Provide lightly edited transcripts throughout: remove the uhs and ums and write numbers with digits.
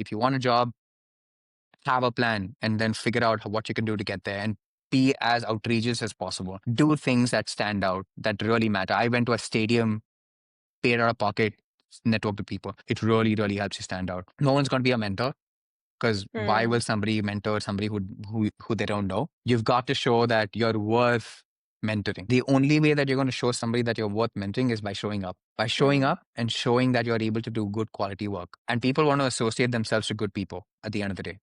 If you want a job, have a plan and then figure out what you can do to get there and be as outrageous as possible. Do things that stand out, that really matter. I went to a stadium, paid out of pocket, network to people. It really, really helps you stand out. No one's going to be a mentor because why Hmm. will somebody mentor somebody who they don't know? You've got to show that you're worth mentoring. The only way that you're going to show somebody that you're worth mentoring is by showing up. By showing Hmm. up and showing that you're able to do good quality work. And people want to associate themselves to good people at the end of the day.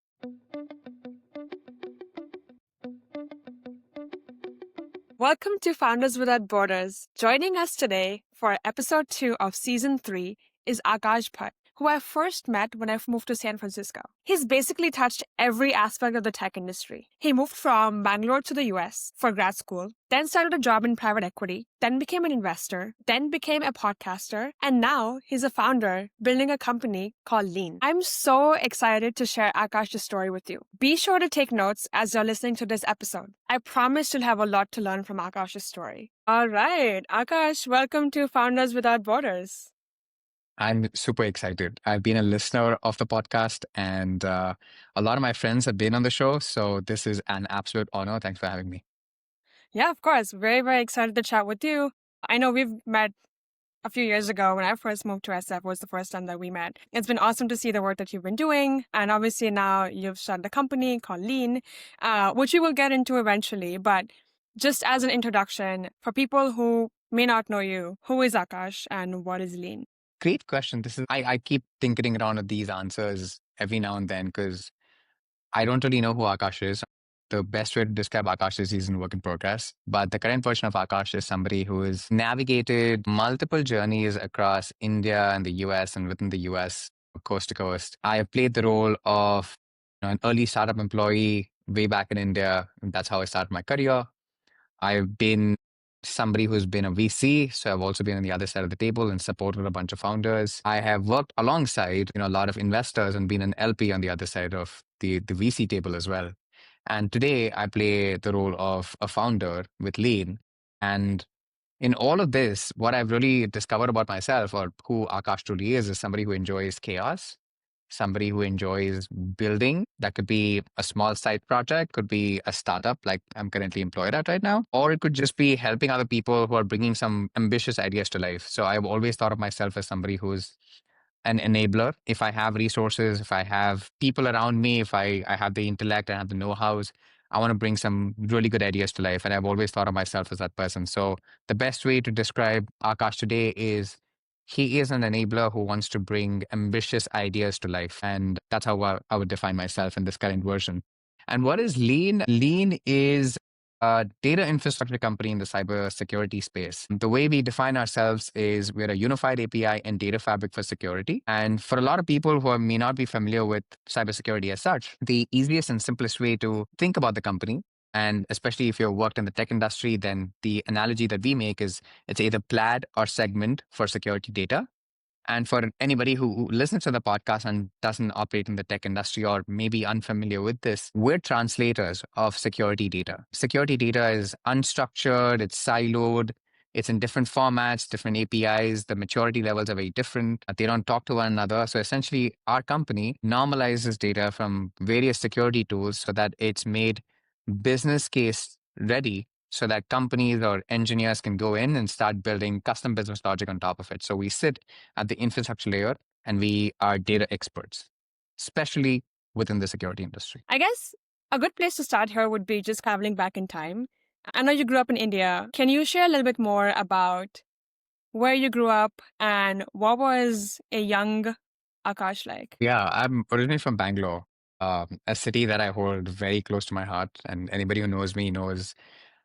Welcome to Founders Without Borders. Joining us today for episode 2 of season 3 is Akash Bhat, who I first met when I moved to San Francisco. He's basically touched every aspect of the tech industry. He moved from Bangalore to the US for grad school, then started a job in private equity, then became an investor, then became a podcaster, and now he's a founder building a company called Leen. I'm so excited to share Akash's story with you. Be sure to take notes as you're listening to this episode. I promise you'll have a lot to learn from Akash's story. All right, Akash, welcome to Founders Without Borders. I'm super excited. I've been a listener of the podcast, and a lot of my friends have been on the show. So this is an absolute honor. Thanks for having me. Yeah, of course. Very, very excited to chat with you. I know we've met a few years ago when I first moved to SF was the first time that we met. It's been awesome to see the work that you've been doing. And obviously now you've started a company called Leen, which we will get into eventually. But just as an introduction, for people who may not know you, who is Akash and what is Leen? Great question. I keep tinkering around with these answers every now and then because I don't really know who Akash is. The best way to describe Akash is he's in work in progress. But the current version of Akash is somebody who has navigated multiple journeys across India and the US and within the US, coast to coast. I have played the role of an early startup employee way back in India. And that's how I started my career. I've been somebody who's been a VC, so I've also been on the other side of the table and supported a bunch of founders. I have worked alongside, a lot of investors and been an LP on the other side of the VC table as well. And today I play the role of a founder with Leen. And in all of this, what I've really discovered about myself or who Akash truly is somebody who enjoys chaos, somebody who enjoys building. That could be a small side project, could be a startup like I'm currently employed at right now, or it could just be helping other people who are bringing some ambitious ideas to life. So I've always thought of myself as somebody who's an enabler. If I have resources, if I have people around me, if I have the intellect, I have the know-hows, I want to bring some really good ideas to life. And I've always thought of myself as that person. So the best way to describe Akash today is he is an enabler who wants to bring ambitious ideas to life. And that's how I would define myself in this current version. And what is Lean? Lean is a data infrastructure company in the cybersecurity space. The way we define ourselves is we're a unified API and data fabric for security. And for a lot of people who may not be familiar with cybersecurity as such, the easiest and simplest way to think about the company, and especially if you've worked in the tech industry, then the analogy that we make is it's either plaid or segment for security data. And for anybody who listens to the podcast and doesn't operate in the tech industry or maybe unfamiliar with this, we're translators of security data. Security data is unstructured, it's siloed, it's in different formats, different APIs. The maturity levels are very different. They don't talk to one another. So essentially, our company normalizes data from various security tools so that it's made business case ready so that companies or engineers can go in and start building custom business logic on top of it. So we sit at the infrastructure layer and we are data experts, especially within the security industry. I guess a good place to start here would be just traveling back in time. I know you grew up in India. Can you share a little bit more about where you grew up and what was a young Akash like? Yeah, I'm originally from Bangalore, a city that I hold very close to my heart. And anybody who knows me knows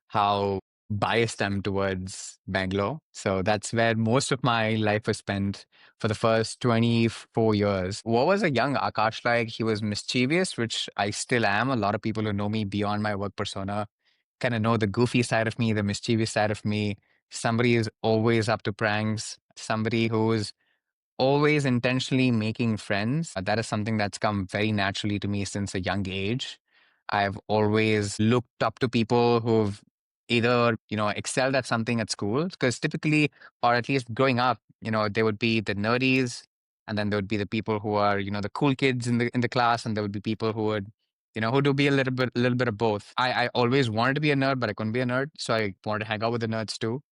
how biased I'm towards Bangalore. So that's where most of my life was spent for the first 24 years. What was a young Akash like? He was mischievous, which I still am. A lot of people who know me beyond my work persona kind of know the goofy side of me, the mischievous side of me. Somebody who's always up to pranks, somebody who's always intentionally making friends. That is something that's come very naturally to me since a young age. I've always looked up to people who've either, excelled at something at school, because typically, or at least growing up, there would be the nerdies And then there would be the people who are, the cool kids in the class, and there would be people who would, who do be a little bit of both. I always wanted to be a nerd, but I couldn't be a nerd. So I wanted to hang out with the nerds too.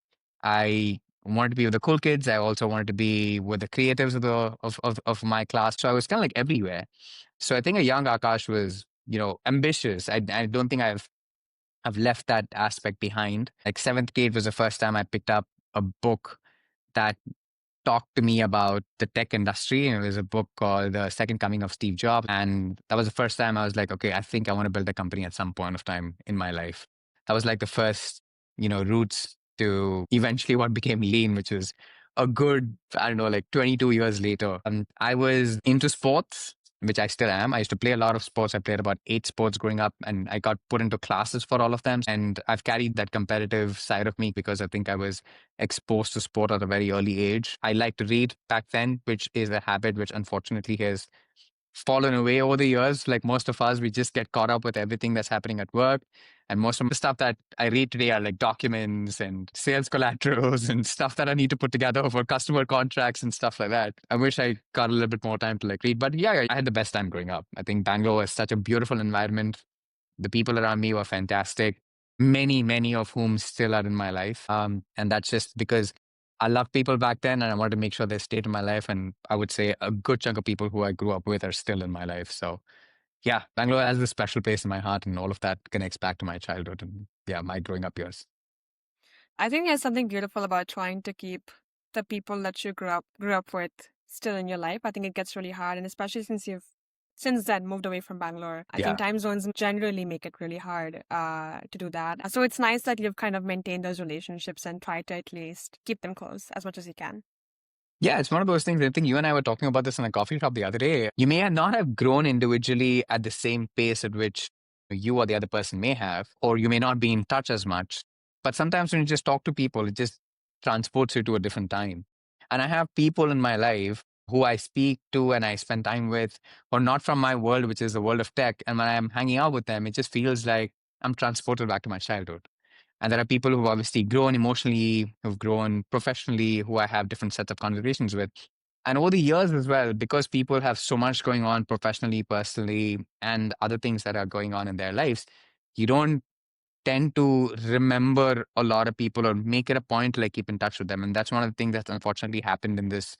I wanted to be with the cool kids. I also wanted to be with the creatives of my class. So I was kind of like everywhere. So I think a young Akash was, ambitious. I don't think I've left that aspect behind. Like seventh grade was the first time I picked up a book that talked to me about the tech industry. And it was a book called The Second Coming of Steve Jobs. And that was the first time I was like, okay, I think I want to build a company at some point of time in my life. That was like the first, roots to eventually what became Lean, which was a good, I don't know, like 22 years later. I was into sports, which I still am. I used to play a lot of sports. I played about 8 sports growing up, and I got put into classes for all of them. And I've carried that competitive side of me because I think I was exposed to sport at a very early age. I like to read back then, which is a habit which unfortunately has fallen away over the years. Like most of us, we just get caught up with everything that's happening at work. And most of the stuff that I read today are like documents and sales collaterals and stuff that I need to put together for customer contracts and stuff like that. I wish I got a little bit more time to like read. But yeah, I had the best time growing up. I think Bangalore is such a beautiful environment. The people around me were fantastic. Many of whom still are in my life. And that's just because I loved people back then and I wanted to make sure they stayed in my life. And I would say a good chunk of people who I grew up with are still in my life. So yeah, Bangalore has a special place in my heart, and all of that connects back to my childhood and yeah, my growing up years. I think there's something beautiful about trying to keep the people that you grew up with still in your life. I think it gets really hard, and especially since you've since then moved away from Bangalore. I think Yeah. time zones generally make it really hard to do that. So it's nice that you've kind of maintained those relationships and tried to at least keep them close as much as you can. Yeah, it's one of those things. I think you and I were talking about this in a coffee shop the other day. You may not have grown individually at the same pace at which you or the other person may have, or you may not be in touch as much. But sometimes when you just talk to people, it just transports you to a different time. And I have people in my life who I speak to and I spend time with, or not from my world, which is the world of tech. And when I'm hanging out with them, it just feels like I'm transported back to my childhood. And there are people who've obviously grown emotionally, who've grown professionally, who I have different sets of conversations with. And over the years as well, because people have so much going on professionally, personally, and other things that are going on in their lives, you don't tend to remember a lot of people or make it a point to like keep in touch with them. And that's one of the things that's unfortunately happened in this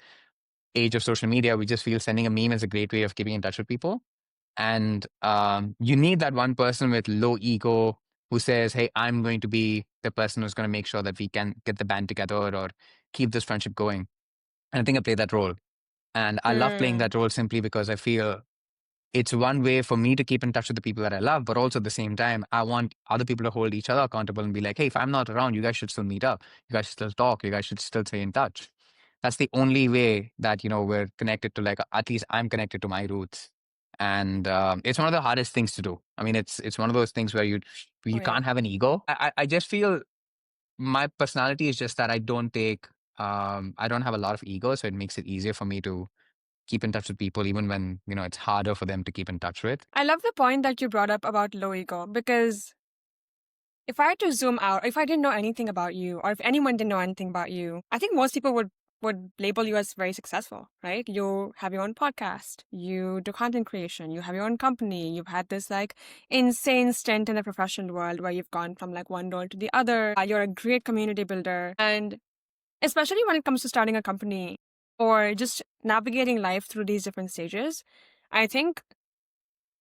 age of social media. We just feel sending a meme is a great way of keeping in touch with people. And you need that one person with low ego who says, hey, I'm going to be the person who's going to make sure that we can get the band together or keep this friendship going. And I think I play that role. And I love playing Hmm. that role simply because I feel it's one way for me to keep in touch with the people that I love, but also at the same time, I want other people to hold each other accountable and be like, hey, if I'm not around, you guys should still meet up. You guys should still talk. You guys should still stay in touch. That's the only way that, we're connected to, like, at least I'm connected to my roots. And it's one of the hardest things to do. I mean, it's one of those things where you Oh you yeah. can't have an ego. I just feel my personality is just that I don't have a lot of ego, so it makes it easier for me to keep in touch with people even when, it's harder for them to keep in touch with. I love the point that you brought up about low ego because if I had to zoom out, if I didn't know anything about you, or if anyone didn't know anything about you, I think most people would label you as very successful, right? You have your own podcast, you do content creation, you have your own company, you've had this like insane stint in the professional world where you've gone from like one role to the other. You're a great community builder. And especially when it comes to starting a company or just navigating life through these different stages, I think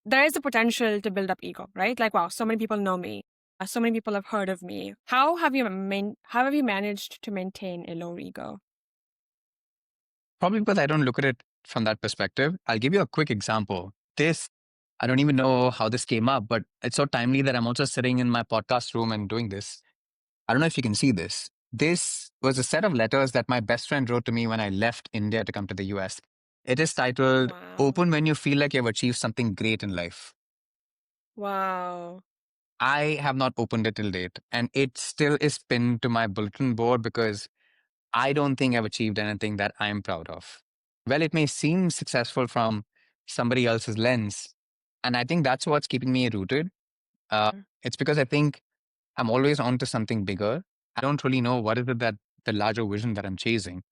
there is a potential to build up ego, right? Like, wow, so many people know me. So many people have heard of me. How have you managed to maintain a low ego? Probably because I don't look at it from that perspective. I'll give you a quick example. I don't even know how this came up, but it's so timely that I'm also sitting in my podcast room and doing this. I don't know if you can see this. This was a set of letters that my best friend wrote to me when I left India to come to the US. It is titled Wow. Open When You Feel Like You've Achieved Something Great in Life. Wow. I have not opened it till date, and it still is pinned to my bulletin board because I don't think I've achieved anything that I'm proud of. Well, it may seem successful from somebody else's lens, and I think that's what's keeping me rooted. It's because I think I'm always on to something bigger. I don't really know what is it that the larger vision that I'm chasing.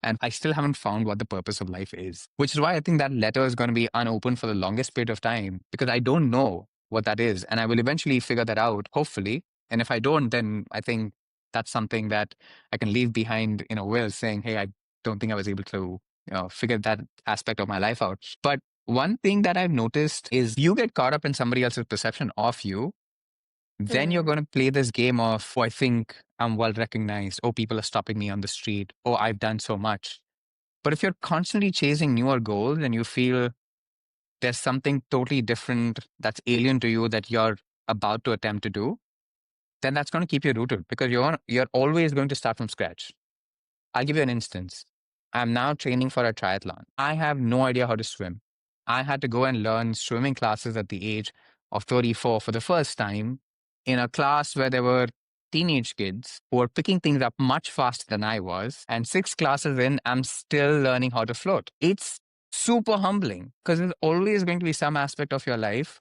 And I still haven't found what the purpose of life is, which is why I think that letter is going to be unopened for the longest period of time because I don't know what that is. And I will eventually figure that out, hopefully. And if I don't, then I think that's something that I can leave behind in a will saying, hey, I don't think I was able to figure that aspect of my life out. But one thing that I've noticed is you get caught up in somebody else's perception of you, then you're Mm. going to play this game of, oh, I think I'm well recognized. Oh, people are stopping me on the street. Oh, I've done so much. But if you're constantly chasing newer goals and you feel there's something totally different that's alien to you that you're about to attempt to do, then that's going to keep you rooted because you're always going to start from scratch. I'll give you an instance. I'm now training for a triathlon. I have no idea how to swim. I had to go and learn swimming classes at the age of 34 for the first time in a class where there were teenage kids who were picking things up much faster than I was. And 6 classes in, I'm still learning how to float. It's super humbling because there's always going to be some aspect of your life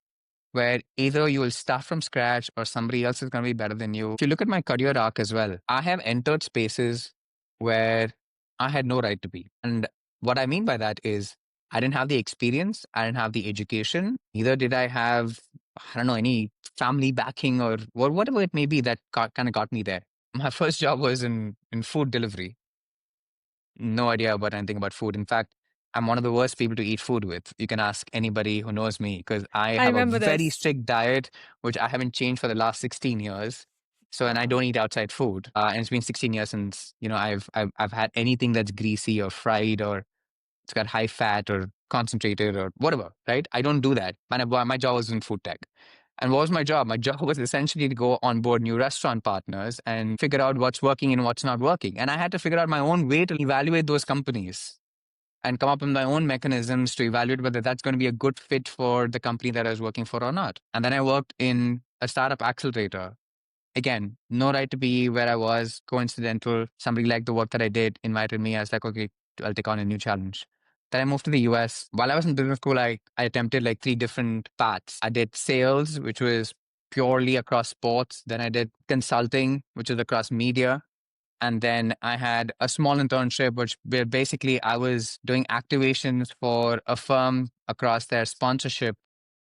where either you will start from scratch or somebody else is going to be better than you. If you look at my career arc as well, I have entered spaces where I had no right to be. And what I mean by that is I didn't have the experience, I didn't have the education, neither did I have, I don't know, any family backing or whatever it may be that kind of got me there. My first job was in food delivery. No idea about anything about food. In fact, I'm one of the worst people to eat food with. You can ask anybody who knows me because I I have a remember very this. strict diet, which I haven't changed for the last 16 years. So, and I Wow. don't eat outside food. And it's been 16 years since, I've had anything that's greasy or fried or it's got high fat or concentrated or whatever, right? I don't do that. My job was in food tech. And what was my job? My job was essentially to go on board new restaurant partners and figure out what's working and what's not working. And I had to figure out my own way to evaluate those companies and come up with my own mechanisms to evaluate whether that's going to be a good fit for the company that I was working for or not. And then I worked in a startup accelerator. Again, no right to be where I was, coincidental. Somebody liked the work that I did, invited me. I was like, okay, I'll take on a new challenge. Then I moved to the US. While I was in business school, I attempted like 3 different paths. I did sales, which was purely across sports. Then I did consulting, which is across media. And then I had a small internship, where basically I was doing activations for a firm across their sponsorship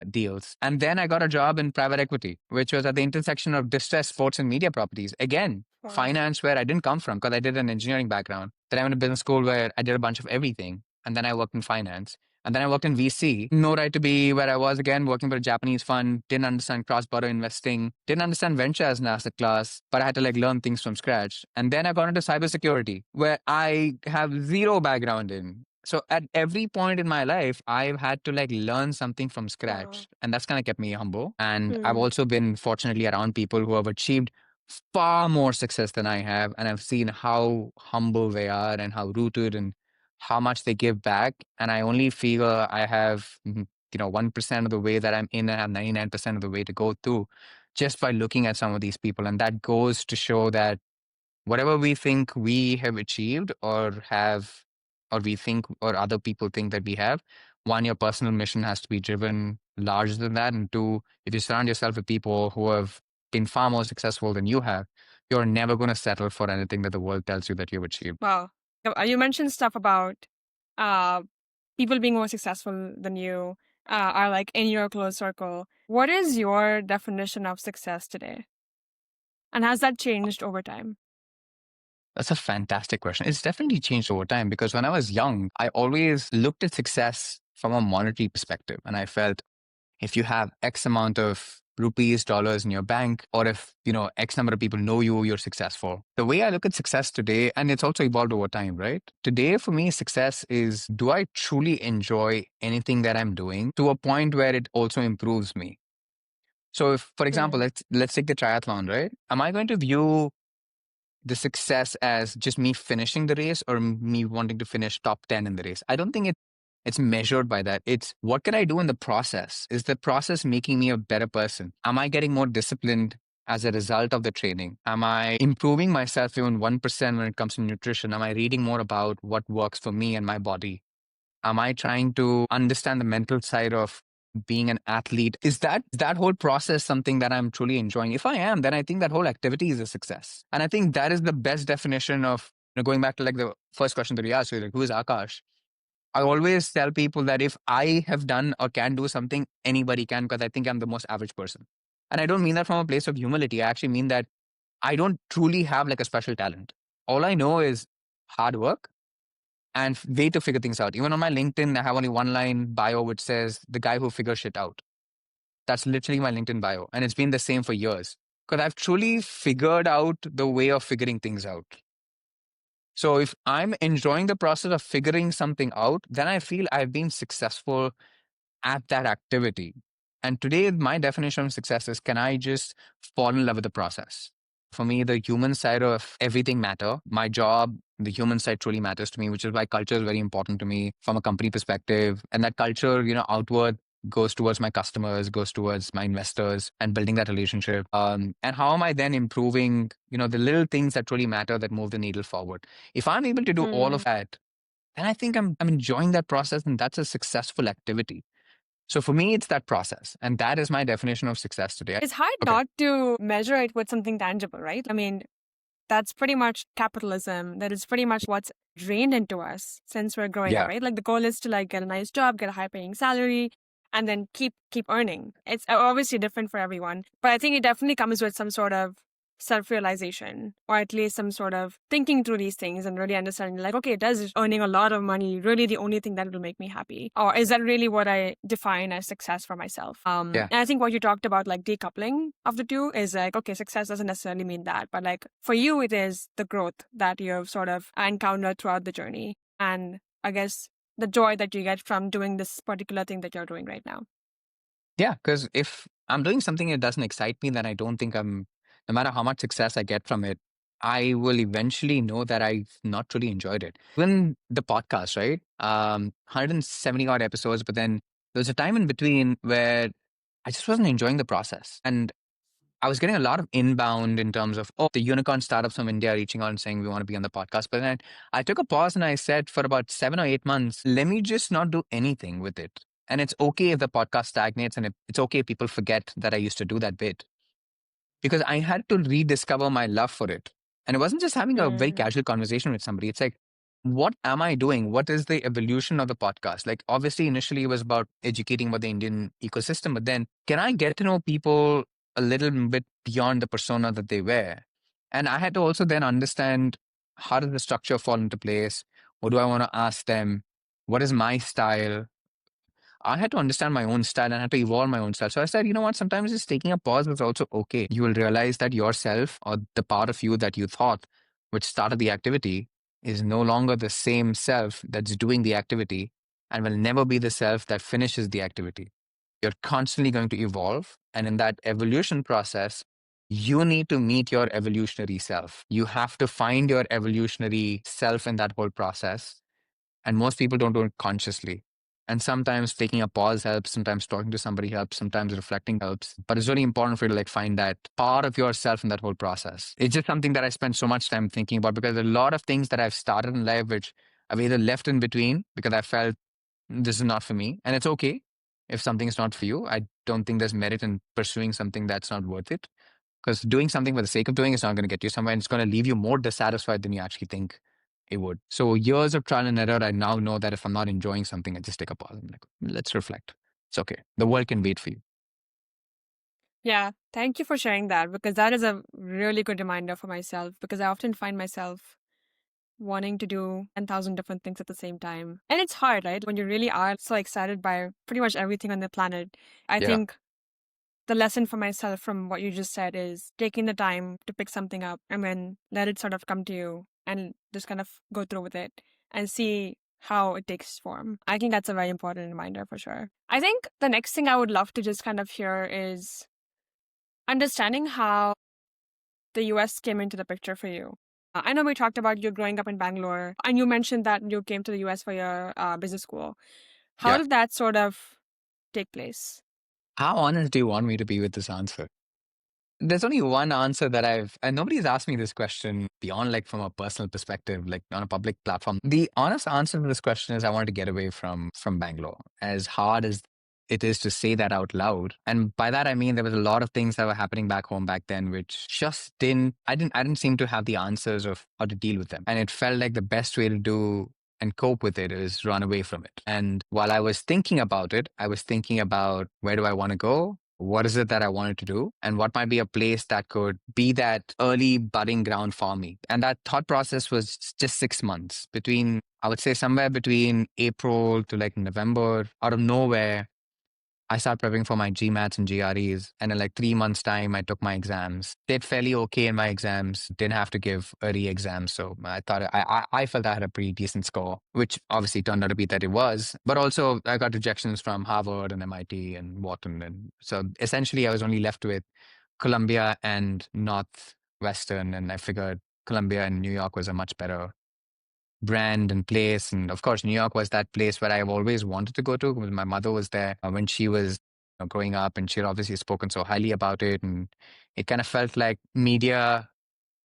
deals. And then I got a job in private equity, which was at the intersection of distressed sports and media properties. Again, Wow. finance where I didn't come from because I did an engineering background. Then I went to business school where I did a bunch of everything. And then I worked in finance. And then I worked in VC. No right to be where I was again, working for a Japanese fund, didn't understand cross-border investing, didn't understand venture as an asset class, but I had to like learn things from scratch. And then I got into cybersecurity, where I have zero background in. So at every point in my life, I've had to like learn something from Wow. scratch. And that's kind of kept me humble. And I've Mm. also been fortunately around people who have achieved far more success than I have. And I've seen how humble they are and how rooted and how much they give back. And I only feel I have, 1% of the way that I'm in and have 99% of the way to go through just by looking at some of these people. And that goes to show that whatever we think we have achieved or we think, or other people think that we have, one, your personal mission has to be driven larger than that. And two, if you surround yourself with people who have been far more successful than you have, you're never going to settle for anything that the world tells you that you've achieved. Wow. You mentioned stuff about uh, people being more successful than you are like in your close circle. What is your definition of success today? And has that changed over time? That's a fantastic question. It's definitely changed over time because when I was young, I always looked at success from a monetary perspective. And I felt if you have X amount of rupees, dollars in your bank, or if, X number of people know you, you're successful. The way I look at success today, and it's also evolved over time, right? Today, for me, success is, do I truly enjoy anything that I'm doing to a point where it also improves me? So if, for example, Mm. let's take the triathlon, right? Am I going to view the success as just me finishing the race or me wanting to finish top 10 in the race? I don't think it's measured by that. It's what can I do in the process? Is the process making me a better person? Am I getting more disciplined as a result of the training? Am I improving myself even 1% when it comes to nutrition? Am I reading more about what works for me and my body? Am I trying to understand the mental side of being an athlete? Is that whole process something that I'm truly enjoying? If I am, then I think that whole activity is a success. And I think that is the best definition of Going back to like the first question that you asked, like, who is Akash? I always tell people that if I have done or can do something, anybody can, because I think I'm the most average person. And I don't mean that from a place of humility. I actually mean that I don't truly have like a special talent. All I know is hard work and way to figure things out. Even on my LinkedIn, I have only one line bio which says the guy who figures shit out. That's literally my LinkedIn bio. And it's been the same for years because I've truly figured out the way of figuring things out. So if I'm enjoying the process of figuring something out, then I feel I've been successful at that activity. And today, my definition of success is, can I just fall in love with the process? For me, the human side of everything matter. My job, the human side truly matters to me, which is why culture is very important to me from a company perspective. And that culture, outward goes towards my customers, goes towards my investors and building that relationship. And how am I then improving, the little things that really matter that move the needle forward? If I'm able to do all of that, then I think I'm enjoying that process and that's a successful activity. So for me, it's that process. And that is my definition of success today. It's hard not to measure it with something tangible, right? I mean, that's pretty much capitalism. That is pretty much what's drained into us since we're growing up, Yeah. right? Like the goal is to like get a nice job, get a high paying salary, and then keep earning. It's obviously different for everyone, but I think it definitely comes with some sort of self-realization, or at least some sort of thinking through these things and really understanding like, okay, does earning a lot of money really the only thing that will make me happy? Or is that really what I define as success for myself? Yeah. And I think what you talked about, like decoupling of the two, is like, okay, success doesn't necessarily mean that, but like for you, it is the growth that you've sort of encountered throughout the journey. And I guess the joy that you get from doing this particular thing that you're doing right now. Yeah. Because if I'm doing something that doesn't excite me, then I don't think no matter how much success I get from it, I will eventually know that I've not really enjoyed it. Even the podcast, right? 170 odd episodes, but then there was a time in between where I just wasn't enjoying the process. And I was getting a lot of inbound in terms of, the unicorn startups from India reaching out and saying, we want to be on the podcast. But then I took a pause and I said, for about 7 or 8 months, let me just not do anything with it. And it's okay if the podcast stagnates and it's okay if people forget that I used to do that bit because I had to rediscover my love for it. And it wasn't just having a very casual conversation with somebody. It's like, what am I doing? What is the evolution of the podcast? Like, obviously, initially it was about educating about the Indian ecosystem, but then can I get to know people a little bit beyond the persona that they wear? And I had to also then understand how does the structure fall into place? What do I want to ask them? What is my style? I had to understand my own style and I had to evolve my own style. So I said, you know what? Sometimes just taking a pause is also okay. You will realize that yourself or the part of you that you thought which started the activity is no longer the same self that's doing the activity and will never be the self that finishes the activity. You're constantly going to evolve. And in that evolution process, you need to meet your evolutionary self. You have to find your evolutionary self in that whole process and most people don't do it consciously. And sometimes taking a pause helps, sometimes talking to somebody helps, sometimes reflecting helps. But it's really important for you to like find that part of yourself in that whole process. It's just something that I spend so much time thinking about because a lot of things that I've started in life, which I've either left in between because I felt this is not for me. And it's okay if something is not for you. I don't think there's merit in pursuing something that's not worth it. Because doing something for the sake of doing is not going to get you somewhere. And it's going to leave you more dissatisfied than you actually think it would. So years of trial and error, I now know that if I'm not enjoying something, I just take a pause. I'm like, let's reflect. It's okay. The world can wait for you. Yeah, thank you for sharing that because that is a really good reminder for myself because I often find myself wanting to do 10,000 different things at the same time. And it's hard, right? When you really are so excited by pretty much everything on the planet. I Yeah. think the lesson for myself from what you just said is taking the time to pick something up and then let it sort of come to you and just kind of go through with it and see how it takes form. I think that's a very important reminder for sure. I think the next thing I would love to just kind of hear is understanding how the US came into the picture for you. I know we talked about you growing up in Bangalore, and you mentioned that you came to the US for your business school. How Yeah. did that sort of take place? How honest do you want me to be with this answer? There's only one answer that and nobody's asked me this question beyond like from a personal perspective, like on a public platform. The honest answer to this question is I wanted to get away from Bangalore. As hard as it is to say that out loud. And by that I mean there was a lot of things that were happening back home back then which just didn't seem to have the answers of how to deal with them. And it felt like the best way to do and cope with it is run away from it. And while I was thinking about it, I was thinking about where do I want to go? What is it that I wanted to do? And what might be a place that could be that early budding ground for me? And that thought process was just 6 months between, I would say, somewhere between April to like November. Out of nowhere, I started prepping for my GMATs and GREs. And in like 3 months' time, I took my exams. Did fairly okay in my exams. Didn't have to give a re-exam. So I thought I felt I had a pretty decent score, which obviously turned out to be that it was. But also I got rejections from Harvard and MIT and Wharton. And so essentially I was only left with Columbia and Northwestern. And I figured Columbia and New York was a much better brand and place. And of course, New York was that place where I've always wanted to go to because my mother was there when she was growing up, and she had obviously spoken so highly about it. And it kind of felt like media,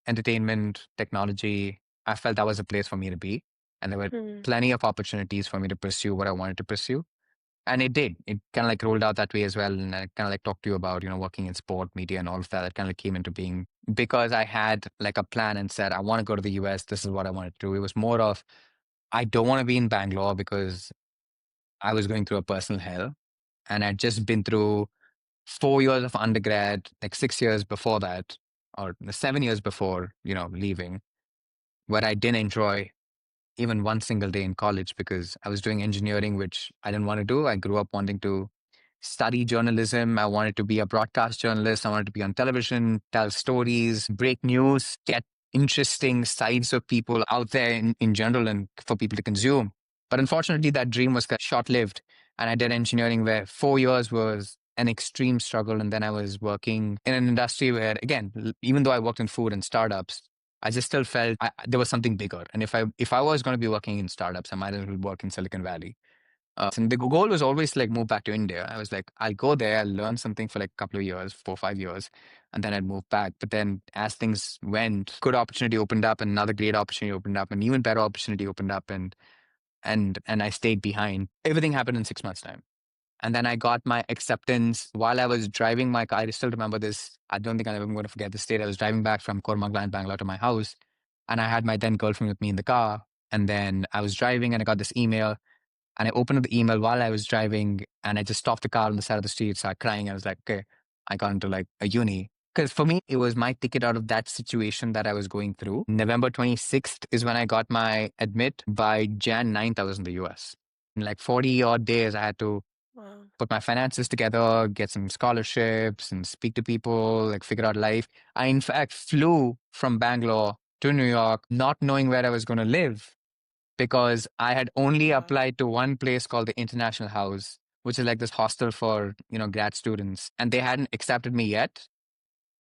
entertainment, technology. I felt that was a place for me to be. And there were plenty of opportunities for me to pursue what I wanted to pursue. And it did. It kind of like rolled out that way as well. And I kind of like talked to you about, working in sport, media, and all of that. That kind of came into being because I had like a plan and said, I want to go to the US. This is what I want to do. It was more of, I don't want to be in Bangalore because I was going through a personal hell. And I'd just been through 4 years of undergrad, like 6 years before that, or 7 years before, leaving, where I didn't enjoy even one single day in college because I was doing engineering, which I didn't want to do. I grew up wanting to study journalism. I wanted to be a broadcast journalist. I wanted to be on television, tell stories, break news, get interesting sides of people out there in general and for people to consume. But unfortunately, that dream was short lived. And I did engineering where 4 years was an extreme struggle. And then I was working in an industry where, again, even though I worked in food and startups, I just still felt there was something bigger. And if I was going to be working in startups, I might as well work in Silicon Valley. And the goal was always to like move back to India. I was like, I'll go there, I'll learn something for like a couple of years, 4 or 5 years, and then I'd move back. But then as things went, good opportunity opened up, and another great opportunity opened up, and even better opportunity opened up, and I stayed behind. Everything happened in 6 months' time. And then I got my acceptance while I was driving my car. I still remember this. I don't think I'm ever going to forget this date. I was driving back from Kormangla in Bangalore to my house, and I had my then girlfriend with me in the car. And then I was driving, and I got this email, and I opened up the email while I was driving, and I just stopped the car on the side of the street, started crying. I was like, okay, I got into like a uni. Because for me, it was my ticket out of that situation that I was going through. November 26th is when I got my admit. By Jan 9th, I was in the US. In like 40 odd days, I had to put my finances together, get some scholarships and speak to people, like figure out life. I, in fact, flew from Bangalore to New York, not knowing where I was going to live because I had only applied to one place called the International House, which is like this hostel for, grad students. And they hadn't accepted me yet.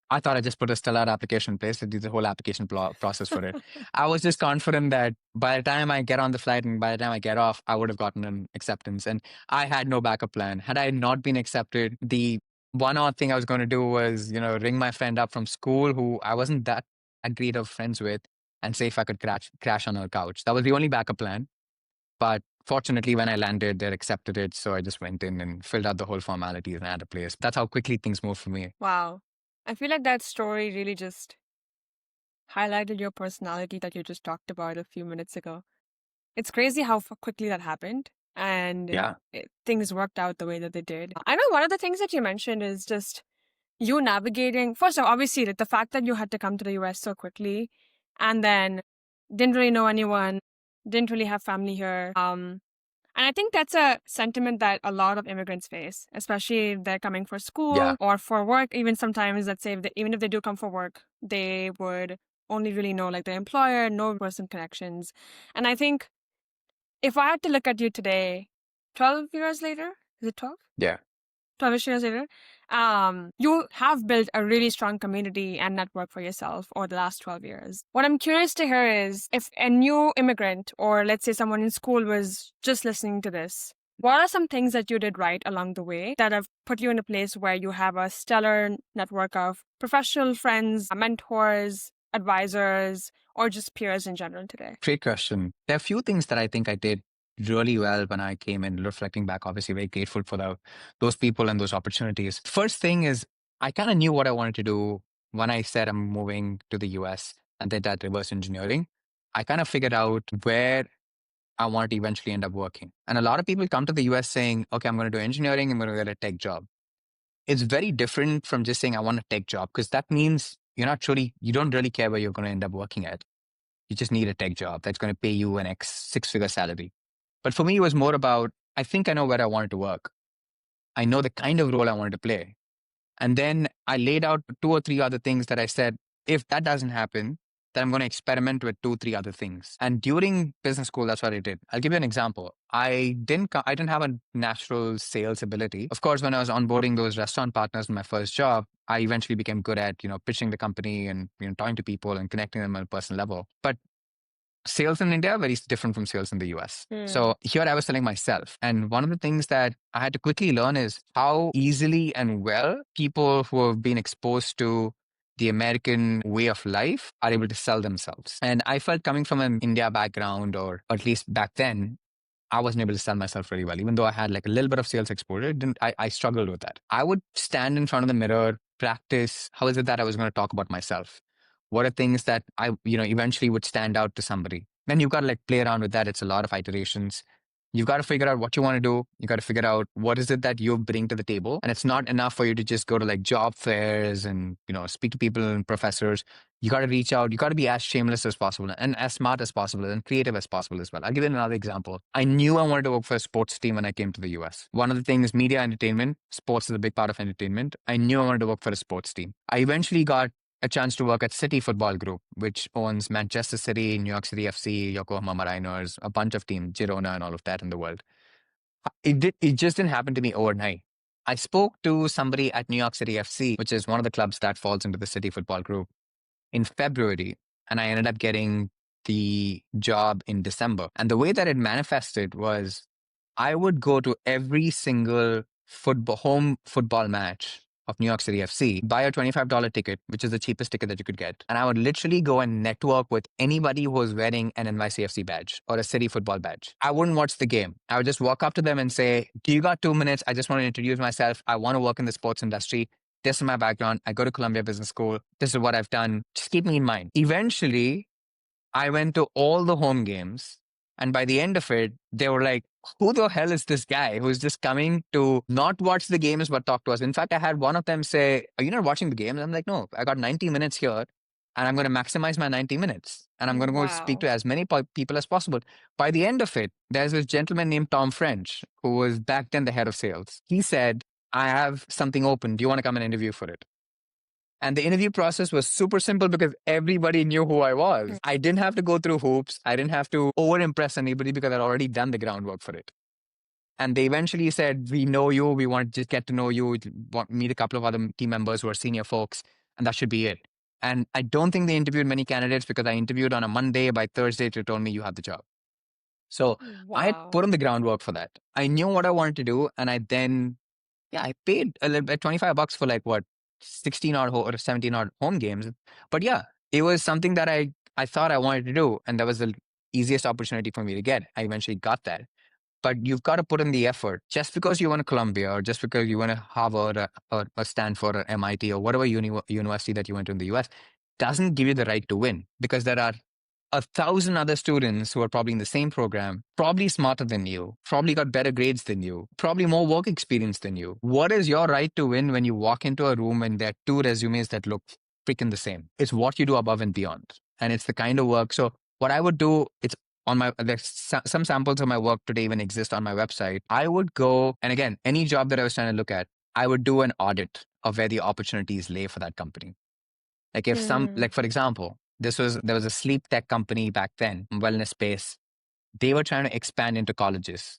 I thought I just put a stellar application in place to do the whole application process for it. I was just confident that by the time I get on the flight and by the time I get off, I would have gotten an acceptance. And I had no backup plan. Had I not been accepted, the one odd thing I was going to do was, ring my friend up from school who I wasn't that great of friends with and say if I could crash on her couch. That was the only backup plan. But fortunately, when I landed, they accepted it. So I just went in and filled out the whole formalities and had a place. That's how quickly things moved for me. Wow. I feel like that story really just highlighted your personality that you just talked about a few minutes ago. It's crazy how quickly that happened and Yeah. things worked out the way that they did. I know one of the things that you mentioned is just you navigating. First off, obviously, like, the fact that you had to come to the US so quickly and then didn't really know anyone, didn't really have family here. And I think that's a sentiment that a lot of immigrants face, especially if they're coming for school or for work. Even sometimes, let's say, even if they do come for work, they would only really know like their employer, no person connections. And I think if I had to look at you today, 12 years later, is it 12? Yeah. 12 years later, you have built a really strong community and network for yourself over the last 12 years. What I'm curious to hear is if a new immigrant or let's say someone in school was just listening to this, what are some things that you did right along the way that have put you in a place where you have a stellar network of professional friends, mentors, advisors, or just peers in general today? Great question. There are a few things that I think I did really well when I came in. Reflecting back, obviously very grateful for those people and those opportunities. First thing is, I kind of knew what I wanted to do when I said I'm moving to the US and did that reverse engineering. I kind of figured out where I wanted to eventually end up working. And a lot of people come to the US saying, okay, I'm going to do engineering, I'm going to get a tech job. It's very different from just saying I want a tech job, because that means you don't really care where you're going to end up working at. You just need a tech job that's going to pay you an X six-figure salary. But for me, it was more about, I think I know where I wanted to work. I know the kind of role I wanted to play. And then I laid out two or three other things that I said, if that doesn't happen, then I'm going to experiment with two, three other things. And during business school, that's what I did. I'll give you an example. I didn't have a natural sales ability. Of course, when I was onboarding those restaurant partners in my first job, I eventually became good at, pitching the company and, talking to people and connecting them on a personal level. But sales in India are very different from sales in the US. So here I was selling myself. And one of the things that I had to quickly learn is how easily and well people who have been exposed to the American way of life are able to sell themselves. And I felt, coming from an India background, or at least back then, I wasn't able to sell myself really well. Even though I had like a little bit of sales exposure, I struggled with that. I would stand in front of the mirror, practice. How is it that I was going to talk about myself? What are things that I, eventually would stand out to somebody? Then you've got to like play around with that. It's a lot of iterations. You've got to figure out what you want to do. You got to figure out what is it that you bring to the table. And it's not enough for you to just go to like job fairs and, speak to people and professors. You got to reach out. You got to be as shameless as possible and as smart as possible and creative as possible as well. I'll give you another example. I knew I wanted to work for a sports team when I came to the US. One of the things, media entertainment, sports is a big part of entertainment. I knew I wanted to work for a sports team. I eventually got a chance to work at City Football Group, which owns Manchester City, New York City FC, Yokohama Mariners, a bunch of teams, Girona and all of that in the world. It just didn't happen to me overnight. I spoke to somebody at New York City FC, which is one of the clubs that falls into the City Football Group, in February, and I ended up getting the job in December. And the way that it manifested was, I would go to every single home football match of New York City FC, buy a $25 ticket, which is the cheapest ticket that you could get. And I would literally go and network with anybody who was wearing an NYCFC badge or a city football badge. I wouldn't watch the game. I would just walk up to them and say, do you got 2 minutes? I just want to introduce myself. I want to work in the sports industry. This is my background. I go to Columbia Business School. This is what I've done. Just keep me in mind. Eventually, I went to all the home games. And by the end of it, they were like, who the hell is this guy who's just coming to not watch the games but talk to us? In fact, I had one of them say, are you not watching the game? And I'm like, no, I got 90 minutes here and I'm going to maximize my 90 minutes. And I'm going to go speak to as many people as possible. By the end of it, there's this gentleman named Tom French, who was back then the head of sales. He said, I have something open. Do you want to come and interview for it? And the interview process was super simple because everybody knew who I was. I didn't have to go through hoops. I didn't have to over impress anybody because I'd already done the groundwork for it. And they eventually said, we know you. We want to just get to know you. Want meet a couple of other team members who are senior folks. And that should be it. And I don't think they interviewed many candidates because I interviewed on a Monday. By Thursday, they told me you have the job. So I had put in the groundwork for that. I knew what I wanted to do. And I paid a little bit, $25 for like what, 16 odd or 17 odd home games. But yeah, it was something that I thought I wanted to do. And that was the easiest opportunity for me to get. I eventually got that. But you've got to put in the effort. Just because you want to Columbia or just because you want to Harvard or Stanford or MIT or whatever university that you went to in the US doesn't give you the right to win, because there are 1,000 other students who are probably in the same program, probably smarter than you, probably got better grades than you, probably more work experience than you. What is your right to win when you walk into a room and there are two resumes that look freaking the same? It's what you do above and beyond. And it's the kind of work. So what I would do, there's some samples of my work today even exist on my website. I would go, and again, any job that I was trying to look at, I would do an audit of where the opportunities lay for that company. Like for example, there was a sleep tech company back then, wellness space. They were trying to expand into colleges.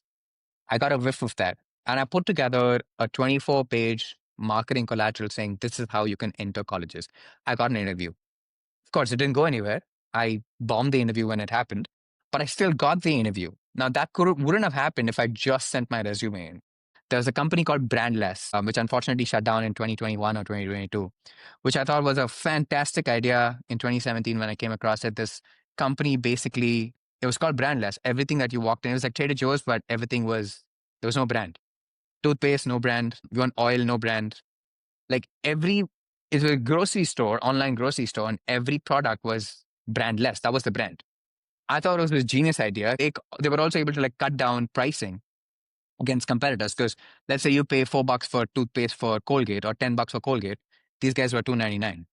I got a whiff of that. And I put together a 24-page marketing collateral saying, this is how you can enter colleges. I got an interview. Of course, it didn't go anywhere. I bombed the interview when it happened, but I still got the interview. Now, that wouldn't have happened if I just sent my resume in. There's a company called Brandless, which unfortunately shut down in 2021 or 2022, which I thought was a fantastic idea in 2017 when I came across it. This company basically It was called brandless. Everything that you walked in, it was like Trader Joe's, but everything was, there was no brand. Toothpaste, no brand. You want oil, no brand. Like every, it was a grocery store, online grocery store, and every product was brandless. That was the brand. I thought it was a genius idea. They were also able to like cut down pricing against competitors because let's say you pay $4 for toothpaste for Colgate or $10 for Colgate. These guys were $2.99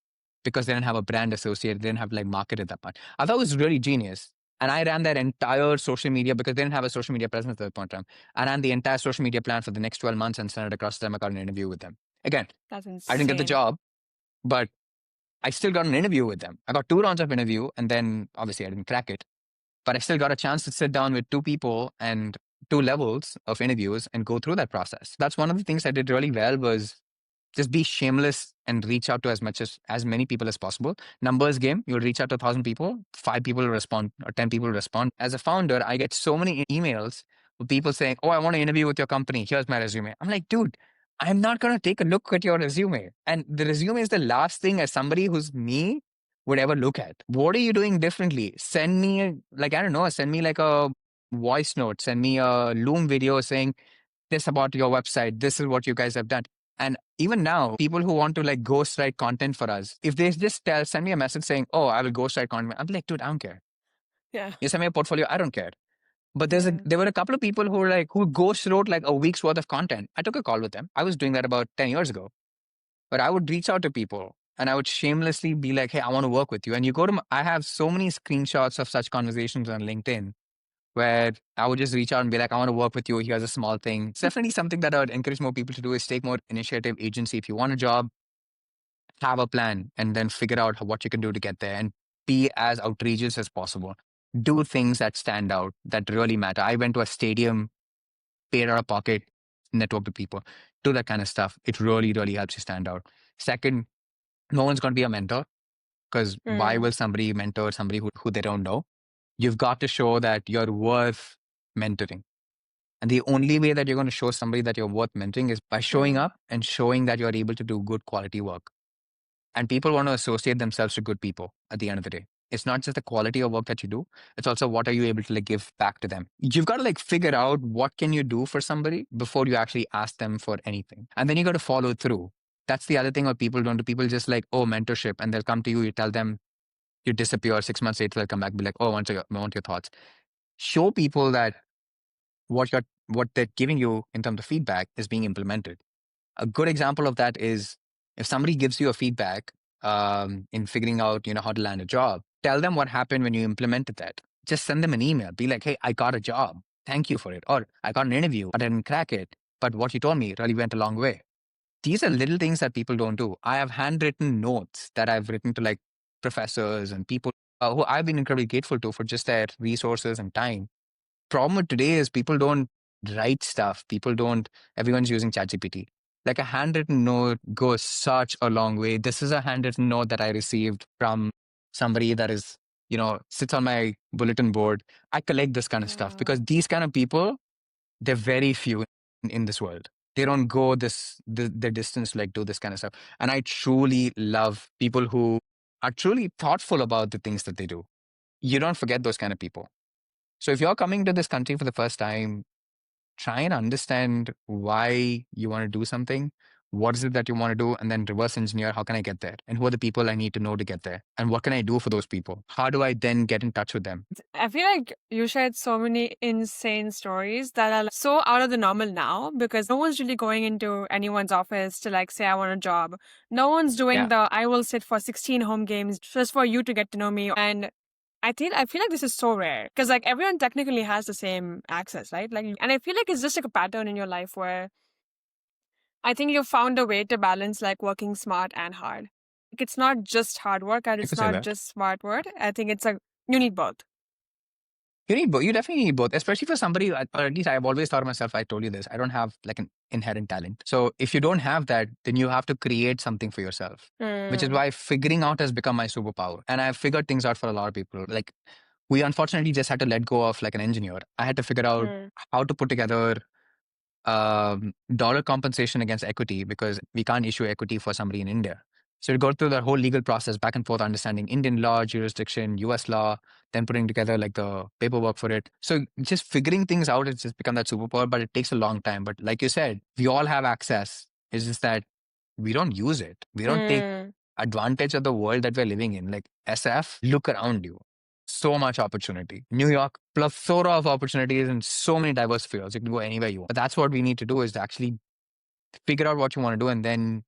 because they didn't have a brand associated. They didn't have like marketed that much. I thought it was really genius. And I ran that entire social media because they didn't have a social media presence at that point in time. I ran the entire social media plan for the next 12 months and sent it across to them. I got an interview with them. Again, That's I didn't get the insane. job, but I still got an interview with them. I got 2 rounds of interview and then obviously I didn't crack it, but I still got a chance to sit down with 2 people and 2 levels of interviews and go through that process. That's one of the things I did really well was just be shameless and reach out to as many people as possible. Numbers game, you'll reach out to 1,000 people, 5 people will respond or 10 people will respond. As a founder, I get so many emails with people saying, "Oh, I want to interview with your company. Here's my resume." I'm like, dude, I'm not gonna take a look at your resume. And the resume is the last thing as somebody who's me would ever look at. What are you doing differently? Send me like, I don't know, send me like a voice note, send me a Loom video saying this about your website. This is what you guys have done. And even now, people who want to like ghostwrite content for us, if they just send me a message saying, "Oh, I will ghostwrite content," I'm like, dude, I don't care. Yeah. You send me a portfolio, I don't care. But Yeah. there were a couple of people who were like who ghost wrote like a week's worth of content. I took a call with them. I was doing that about 10 years ago. But I would reach out to people and I would shamelessly be like, "Hey, I want to work with you." And you go to I have so many screenshots of such conversations on LinkedIn where I would just reach out and be like, "I want to work with you. Here's a small thing." It's definitely something that I would encourage more people to do is take more initiative, agency. If you want a job, have a plan and then figure out what you can do to get there and be as outrageous as possible. Do things that stand out, that really matter. I went to a stadium, paid out of pocket, network to people, do that kind of stuff. It really, really helps you stand out. Second, no one's going to be a mentor because why Mm. will somebody mentor somebody who they don't know? You've got to show that you're worth mentoring. And the only way that you're going to show somebody that you're worth mentoring is by showing Mm. up and showing that you're able to do good quality work. And people want to associate themselves to good people at the end of the day. It's not just the quality of work that you do. It's also what are you able to like give back to them. You've got to like figure out what can you do for somebody before you actually ask them for anything. And then you got to follow through. That's the other thing what people don't do. People just like, oh, mentorship. And they'll come to you, you tell them, you disappear 6 months later, they'll come back and be like, oh, I want your thoughts. Show people that what they're giving you in terms of feedback is being implemented. A good example of that is if somebody gives you a feedback in figuring out, how to land a job, tell them what happened when you implemented that. Just send them an email. Be like, "Hey, I got a job. Thank you for it." Or I got an interview. I didn't crack it, but what you told me really went a long way. These are little things that people don't do. I have handwritten notes that I've written to like professors and people who I've been incredibly grateful to for just their resources and time. Problem with today is people don't write stuff. People don't, everyone's using ChatGPT. Like a handwritten note goes such a long way. This is a handwritten note that I received from somebody that is, sits on my bulletin board. I collect this kind of stuff because these kind of people, they're very few in this world. They don't go the distance to like do this kind of stuff. And I truly love people who are truly thoughtful about the things that they do. You don't forget those kind of people. So if you're coming to this country for the first time, try and understand why you want to do something. What is it that you want to do? And then reverse engineer, how can I get there? And who are the people I need to know to get there? And what can I do for those people? How do I then get in touch with them? I feel like you shared so many insane stories that are like, so out of the normal now because no one's really going into anyone's office to like say I want a job. No one's doing Yeah, the I will sit for 16 home games just for you to get to know me. And I feel like this is so rare because like everyone technically has the same access, right? Like, and I feel like it's just like a pattern in your life where I think you found a way to balance like working smart and hard. Like it's not just hard work and you it's could say not that. just smart work. I think it's a you need both. You need both. You definitely need both, especially for somebody, or at least I've always thought of myself, I told you this, I don't have like an inherent talent. So if you don't have that, then you have to create something for yourself, which is Mm, why figuring out has become my superpower. And I've figured things out for a lot of people. Like we unfortunately just had to let go of like an engineer. I had to figure out mm, how to put together dollar compensation against equity because we can't issue equity for somebody in India. So we go through the whole legal process back and forth, understanding Indian law, jurisdiction, US law, then putting together like the paperwork for it. So just figuring things out has just become that superpower, but it takes a long time. But like you said, we all have access. It's just that we don't use it. We don't take Mm. advantage of the world that we're living in. Like SF, look around you. So much opportunity. New York, plethora of opportunities in so many diverse fields. You can go anywhere you want. But that's what we need to do is to actually figure out what you want to do, and then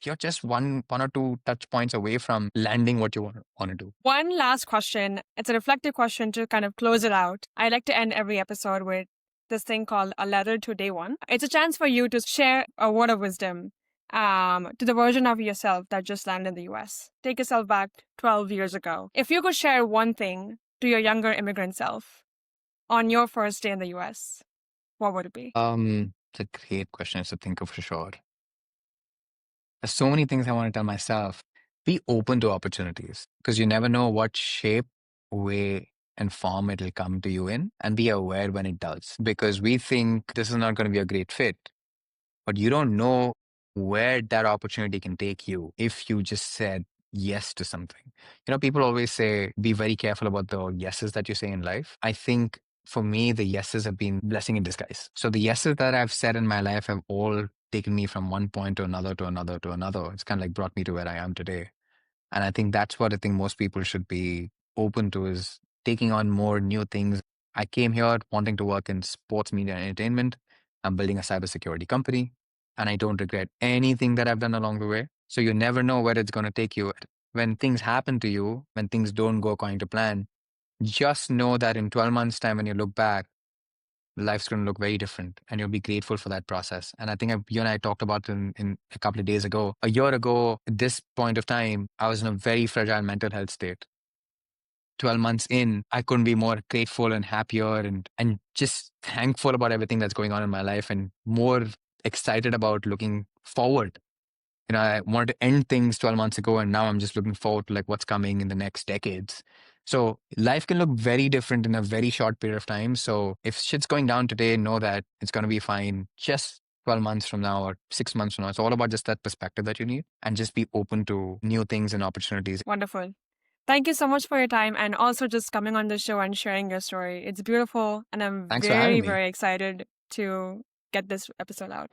you're just one or two touch points away from landing what you want to do. One last question. It's a reflective question to kind of close it out. I like to end every episode with this thing called a letter to day one. It's a chance for you to share a word of wisdom to the version of yourself that just landed in the US. Take yourself back 12 years ago. If you could share one thing to your younger immigrant self on your first day in the US, what would it be? It's a great question to think of for sure. There's so many things I want to tell myself. Be open to opportunities because you never know what shape, way, and form it'll come to you in, and be aware when it does. Because we think this is not going to be a great fit, but you don't know where that opportunity can take you if you just said yes to something. People always say, be very careful about the yeses that you say in life. I think for me, the yeses have been blessing in disguise. So the yeses that I've said in my life have all taken me from one point to another, to another, to another. It's kind of like brought me to where I am today. And I think that's what I think most people should be open to is taking on more new things. I came here wanting to work in sports media and entertainment. I'm building a cybersecurity company and I don't regret anything that I've done along the way. So you never know where it's going to take you. When things happen to you, when things don't go according to plan, just know that in 12 months' time, when you look back, life's going to look very different and you'll be grateful for that process. And I think you and I talked about in a couple of days ago. A year ago, at this point of time, I was in a very fragile mental health state. 12 months in, I couldn't be more grateful and happier and just thankful about everything that's going on in my life and more excited about looking forward. I wanted to end things 12 months ago, and now I'm just looking forward to like what's coming in the next decades. So life can look very different in a very short period of time. So if shit's going down today, know that it's going to be fine just 12 months from now or 6 months from now. It's all about just that perspective that you need and just be open to new things and opportunities. Wonderful. Thank you so much for your time and also just coming on the show and sharing your story. It's beautiful and I'm Thanks for having very, me. very excited to get this episode out.